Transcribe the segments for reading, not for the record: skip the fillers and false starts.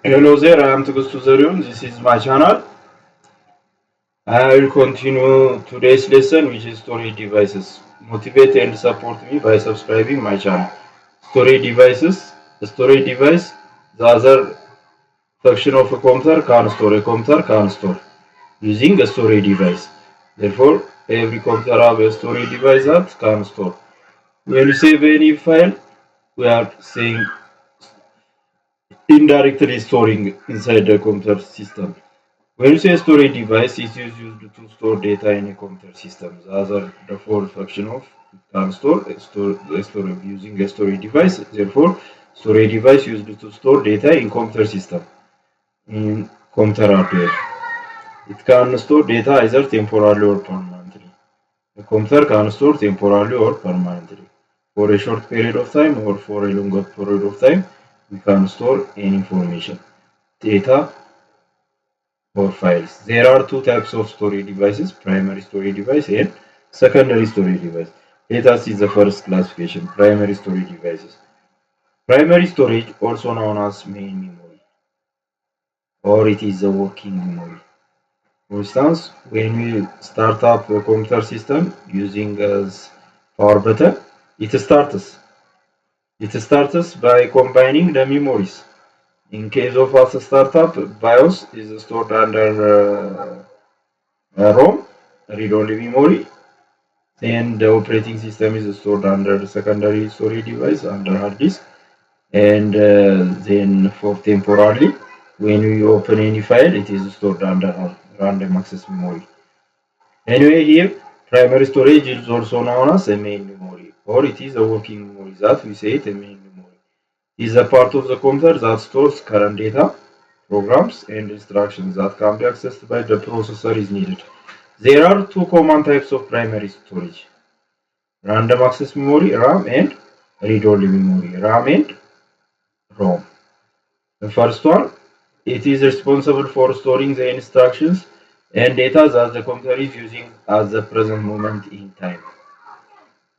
Hello there, I am Tugustu Zarion. This is my channel. I will continue today's lesson, which is storage devices. Motivate and support me by subscribing my channel. Storage devices. The storage device, the other function of a computer can store. A computer can store using a storage device. Therefore, every computer has a storage device that can store. When you save any file, we are saying indirectly storing inside the computer system. When you say storage device, it is used to store data in a computer system. The other default function of can store using a storage device. Therefore, storage device used to store data in computer system in computer hardware. It can store data either temporarily or permanently. A computer can store temporarily or permanently. For a short period of time or for a longer period of time, we can store any information, data, or files. There are two types of storage devices, primary storage device and secondary storage device. Let us see the first classification, primary storage devices. Primary storage, also known as main memory, or it is a working memory. For instance, when we start up a computer system using as power button, it starts. It starts by combining the memories. In case of a startup, BIOS is stored under ROM, read-only memory, and the operating system is stored under the secondary storage device under hard disk, and then for temporarily, when we open any file, it is stored under random access memory. Anyway, here primary storage is also known as a main memory, or it is a working memory that we say it a main memory. It is a part of the computer that stores current data, programs, and instructions that can be accessed by the processor is needed. There are two common types of primary storage: random access memory (RAM) and read-only memory (RAM and ROM). The first one, it is responsible for storing the instructions and data that the computer is using at the present moment in time.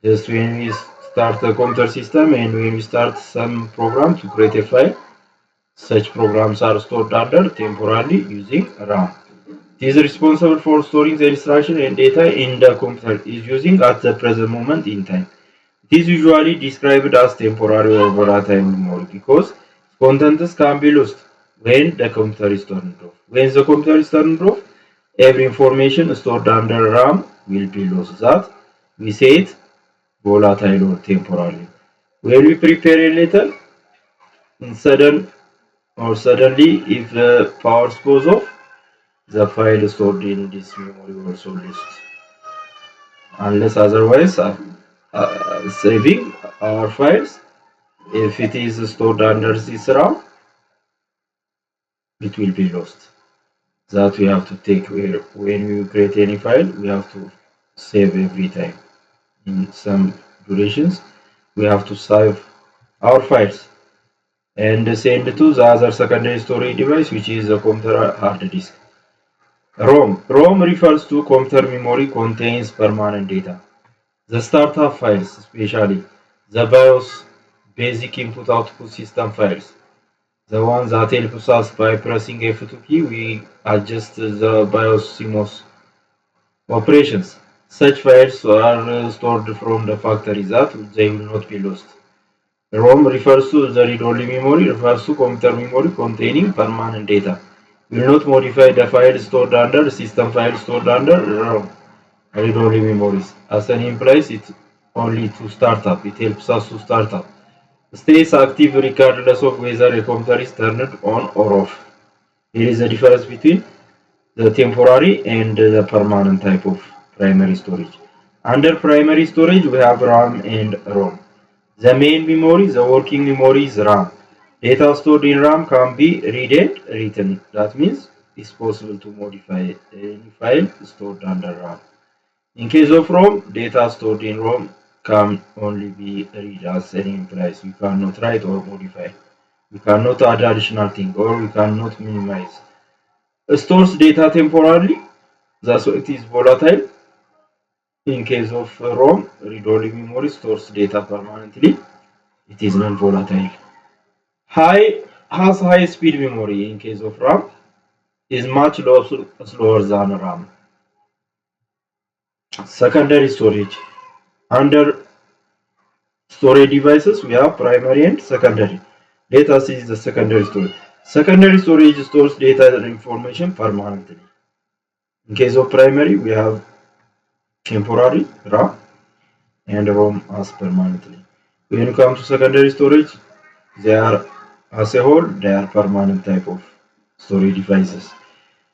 Just when we start the computer system and when we start some program to create a file, such programs are stored under temporarily using RAM. It is responsible for storing the instruction and data in the computer is using at the present moment in time. It is usually described as temporary or volatile memory because contents can be lost when the computer is turned off. When the computer is turned off, every information stored under RAM will be lost. That we say it volatile or temporary. When we prepare a little, suddenly if the power goes off, the file stored in this memory also lost. Unless otherwise saving our files, if it is stored under this RAM, it will be lost. That we have to take care. When we create any file, we have to save every time. In some durations, we have to save our files and send to the other secondary storage device, which is a computer hard disk. ROM. ROM refers to computer memory contains permanent data. The startup files, especially the BIOS basic input-output system files, the ones that help us by pressing F2 key, we adjust the BIOS CMOS operations. Such files are stored from the factory that they will not be lost. ROM refers to the read-only memory, refers to computer memory containing permanent data. We will not modify the file stored under system file stored under ROM, read-only memories. As the name implies, it only to start up. It helps us to start up. Stays active regardless of whether a computer is turned on or off. Here is the difference between the temporary and the permanent type of primary storage. Under primary storage, we have RAM and ROM. The main memory, the working memory is RAM. Data stored in RAM can be read and written. That means it's possible to modify any file stored under RAM. In case of ROM, data stored in ROM can only be read as the name implies. We cannot write or modify. We cannot add additional thing or we cannot minimize. It stores data temporarily, that's why it is volatile. In case of ROM, read-only memory stores data permanently. It is non-volatile. High has high speed memory in case of RAM, is much slower than RAM. Secondary storage. Under storage devices, we have primary and secondary. Data is the secondary storage. Secondary storage stores data and information permanently. In case of primary, we have temporary RAM and ROM as permanently. When you come to secondary storage, they are as a whole, they are permanent type of storage devices.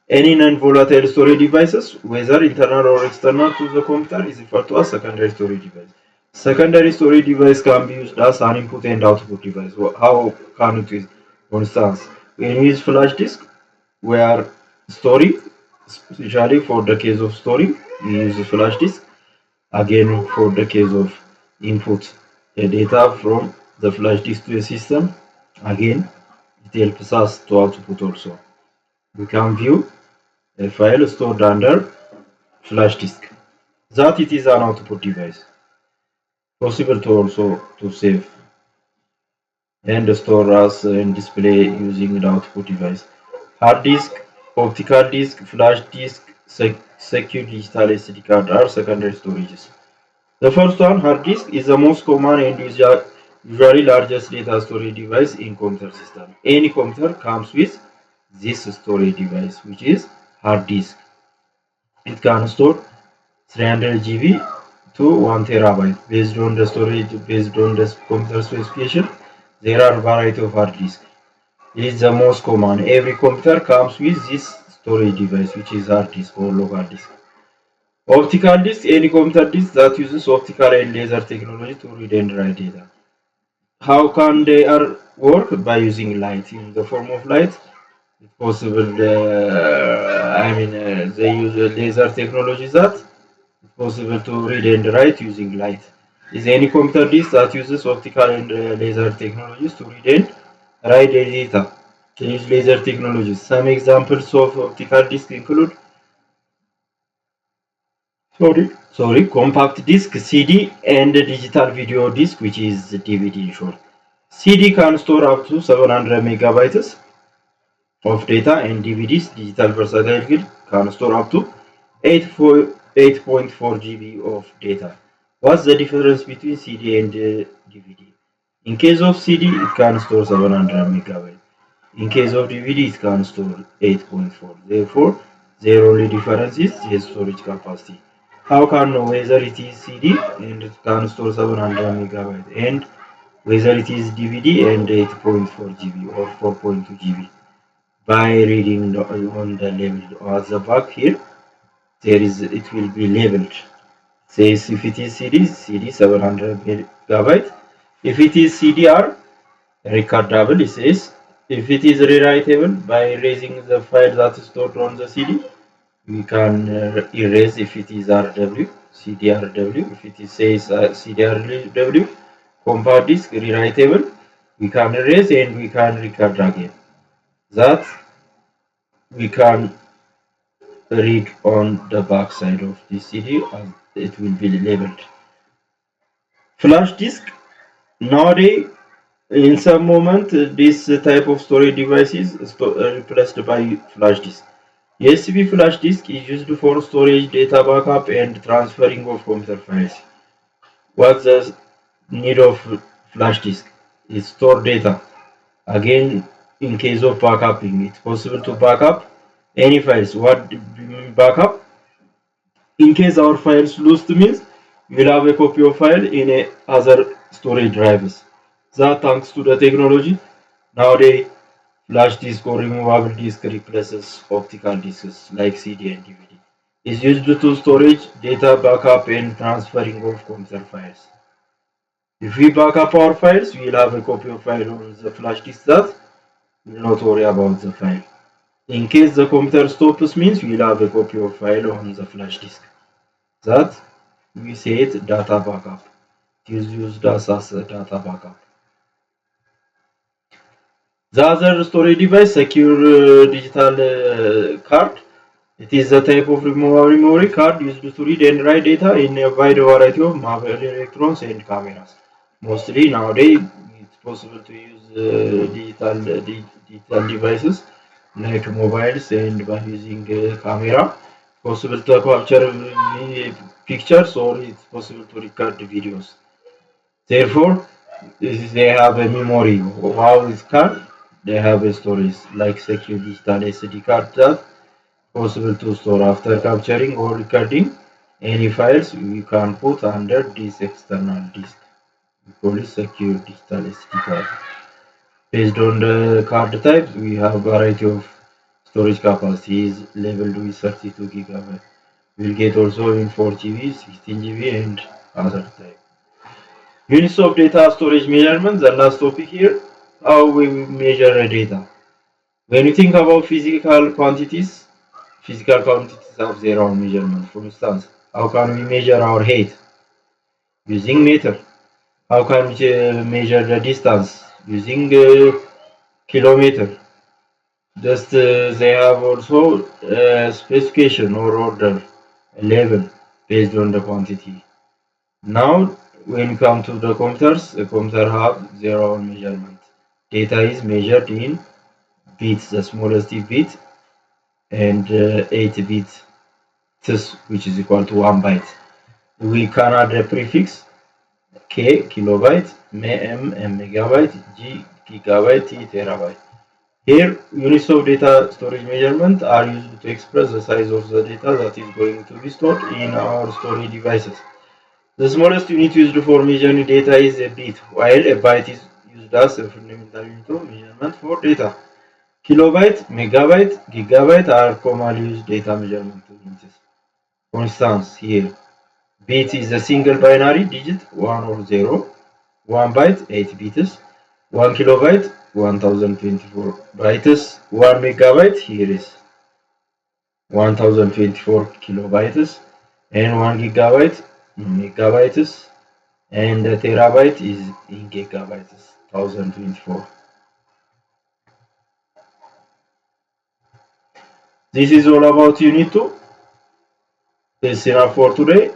Any non-volatile storage devices, whether internal or external to the computer, is referred to as secondary storage device. Secondary storage device can be used as an input and output device. How can it use? For instance, when we use flash disk, we are storing, especially for the case of storing, we use the flash disk. Again, for the case of input the data from the flash disk to a system, again, it helps us to output also. We can view a file stored under flash disk. That it is an output device. Possible to also to save and store as and display using the output device. Hard disk, optical disk, flash disk, secure digital SD card are secondary storages. The first one, hard disk, is the most common and usually largest data storage device in computer system. Any computer comes with this storage device, which is hard disk. It can store 300 GB to 1 terabyte based on the storage, based on the computer specification. There are a variety of hard disk. It is the most common. Every computer comes with this storage device, which is hard disk or local disk. Optical disk, any computer disk that uses optical and laser technology to read and write data. How can they work? By using light. In the form of light, it's possible. They use laser technology that it's possible to read and write using light. Is any computer disk that uses optical and laser technologies to read and write data? Can use laser technologies. Some examples of optical disk include compact disc, CD, and digital video disc, which is DVD in short. CD can store up to 700 megabytes of data, and DVDs, digital versatile grid, can store up to 8.4 GB of data. What's the difference between CD and DVD? In case of CD, it can store 700 megabytes. In case of DVD, it can store 8.4. Therefore, their only difference is the storage capacity. How can know whether it is CD and it can store 700 megabytes and whether it is DVD and 8.4 GB or 4.2 GB? By reading on the label at the back here, it will be labeled. Says if it is CD 700 megabyte. If it is CDR, recordable, it says. If it is rewritable, by erasing the file that is stored on the CD, we can erase if it is RW, CDRW. If it is says CDRW, compact disk, rewritable, we can erase and we can record again. That we can read on the back side of the CD as it will be labeled. Flash disk. Nowadays, in some moment, this type of storage device is replaced by flash disk. USB flash disk is used for storage, data backup, and transferring of computer files. What's the need of flash disk? Is store data. Again, in case of backupping, it's possible to backup any files. What do you mean backup? In case our files lost means we'll have a copy of file in a other storage drives. That thanks to the technology, nowadays flash disk or removable disk replaces optical disks like CD and DVD. It's used to storage, data backup and transferring of computer files. If we backup our files, we'll have a copy of file on the flash disk that will not worry about the file. In case the computer stops means we'll have a copy of file on the flash disk. That we say it data backup. It is used as a data backup. The other storage device, secure digital card. It is a type of removable memory card used to read and write data in a wide variety of mobile electrons and cameras. Mostly nowadays it's possible to use digital devices like mobiles, and by using camera, possible to capture pictures, or it's possible to record videos. Therefore, they have a memory. How it can? They have a storage like secure digital SD card that possible to store after capturing or recording any files we can put under this external disk. We call it secure digital SD card. Based on the card type, we have variety of storage capacities leveled with 32 GB. We'll get also in 4 GB, 16 GB, and other type. Units of data storage measurement, the last topic here, how we measure data. When you think about physical quantities have their own measurement. For instance, how can we measure our height? Using meter. How can we measure the distance? Using kilometer. Just they have also specification or order, level based on the quantity. Now, when you come to the computers, the computer have their own measurement. Data is measured in bits, the smallest bit, and 8 bits, which is equal to 1 byte. We can add a prefix K, kilobyte, M, megabyte, G, gigabyte, T, terabyte. Here, units of data storage measurement are used to express the size of the data that is going to be stored in our storage devices. The smallest unit used for measuring data is a bit, while a byte is used as a fundamental unit of measurement for data. Kilobyte, megabyte, gigabyte are commonly used data measurement units. For instance, here, bit is a single binary digit, 1 or 0. 1 byte, 8 bits. 1 kilobyte, 1024 bytes. 1 megabyte, here is 1024 kilobytes. And 1 gigabyte, megabytes. And a terabyte is in gigabytes, 1024. This is all about Unit 2. That's enough for today.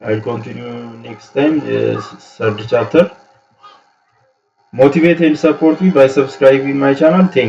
I'll continue next time, the third chapter. Motivate and support me by subscribing my channel. Thank you.